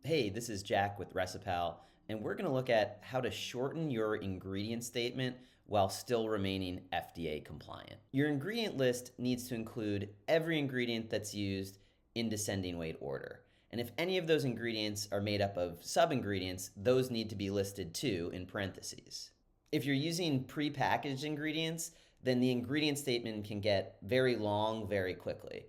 Hey, this is Jack with Recipal, and we're going to look at how to shorten your ingredient statement while still remaining FDA compliant. Your ingredient list needs to include every ingredient that's used in descending weight order. And if any of those ingredients are made up of sub-ingredients, those need to be listed too in parentheses. If you're using pre-packaged ingredients, then the ingredient statement can get very long very quickly.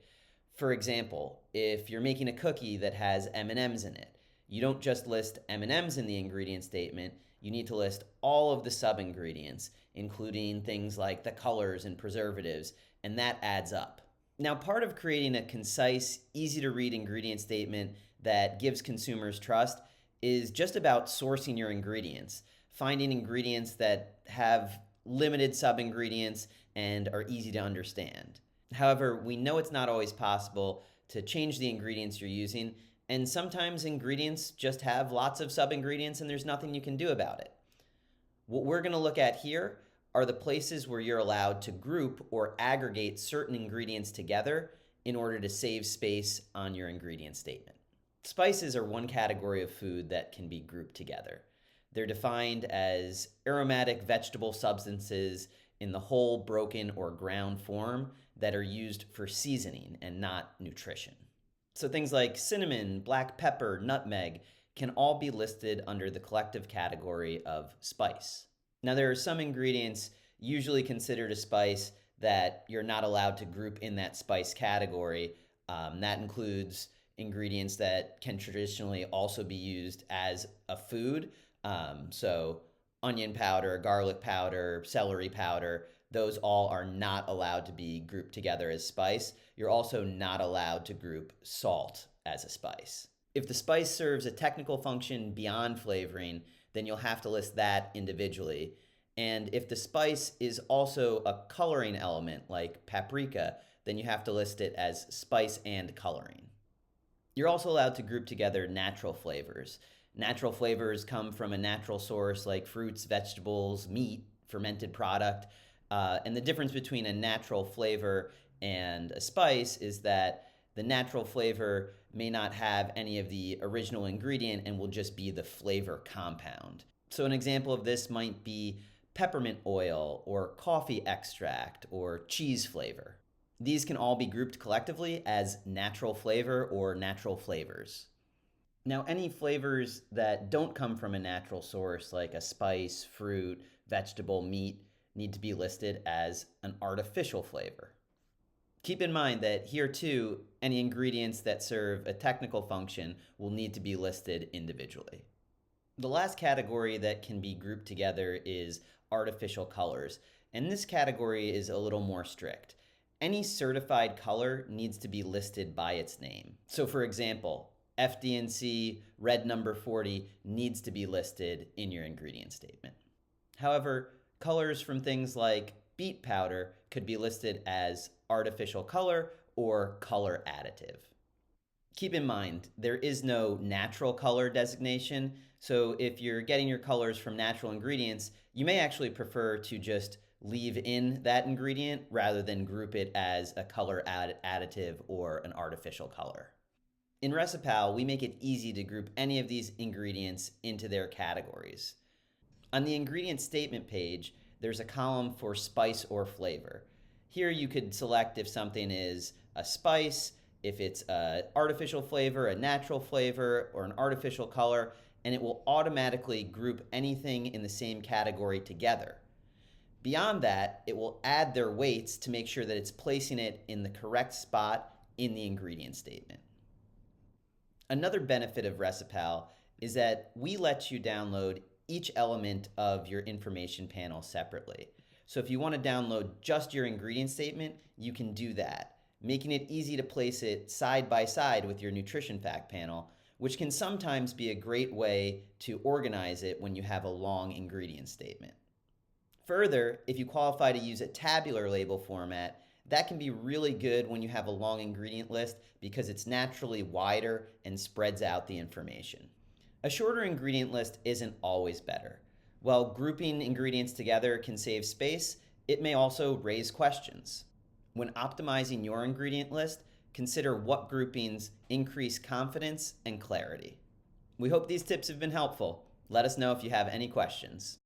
For example, if you're making a cookie that has M&Ms in it, you don't just list M&Ms in the ingredient statement, you need to list all of the sub-ingredients, including things like the colors and preservatives, and that adds up. Now, part of creating a concise, easy to read ingredient statement that gives consumers trust is just about sourcing your ingredients, finding ingredients that have limited sub-ingredients and are easy to understand. However, we know it's not always possible to change the ingredients you're using, and sometimes ingredients just have lots of sub-ingredients and there's nothing you can do about it. What we're going to look at here are the places where you're allowed to group or aggregate certain ingredients together in order to save space on your ingredient statement. Spices are one category of food that can be grouped together. They're defined as aromatic vegetable substances in the whole, broken, or ground form that are used for seasoning and not nutrition. So things like cinnamon, black pepper, nutmeg can all be listed under the collective category of spice. Now, there are some ingredients usually considered a spice that you're not allowed to group in that spice category. That includes ingredients that can traditionally also be used as a food. So onion powder, garlic powder, celery powder, those all are not allowed to be grouped together as spice. You're also not allowed to group salt as a spice. If the spice serves a technical function beyond flavoring, then you'll have to list that individually. And if the spice is also a coloring element like paprika, then you have to list it as spice and coloring. You're also allowed to group together natural flavors. Natural flavors come from a natural source like fruits, vegetables, meat, fermented product. And the difference between a natural flavor and a spice is that the natural flavor may not have any of the original ingredient and will just be the flavor compound. So an example of this might be peppermint oil or coffee extract or cheese flavor. These can all be grouped collectively as natural flavor or natural flavors. Now, any flavors that don't come from a natural source, like a spice, fruit, vegetable, meat, need to be listed as an artificial flavor. Keep in mind that here too, any ingredients that serve a technical function will need to be listed individually. The last category that can be grouped together is artificial colors, and this category is a little more strict. Any certified color needs to be listed by its name. So for example, FD&C red number 40 needs to be listed in your ingredient statement. However, colors from things like beet powder could be listed as artificial color or color additive. Keep in mind, there is no natural color designation, so if you're getting your colors from natural ingredients, you may actually prefer to just leave in that ingredient rather than group it as a color additive or an artificial color. In Recipal, we make it easy to group any of these ingredients into their categories. On the ingredient statement page, there's a column for spice or flavor. Here you could select if something is a spice, if it's an artificial flavor, a natural flavor, or an artificial color, and it will automatically group anything in the same category together. Beyond that, it will add their weights to make sure that it's placing it in the correct spot in the ingredient statement. Another benefit of Recipal is that we let you download each element of your information panel separately. So if you want to download just your ingredient statement, you can do that, making it easy to place it side by side with your nutrition fact panel, which can sometimes be a great way to organize it when you have a long ingredient statement. Further, if you qualify to use a tabular label format, that can be really good when you have a long ingredient list because it's naturally wider and spreads out the information. A shorter ingredient list isn't always better. While grouping ingredients together can save space, it may also raise questions. When optimizing your ingredient list, consider what groupings increase confidence and clarity. We hope these tips have been helpful. Let us know if you have any questions.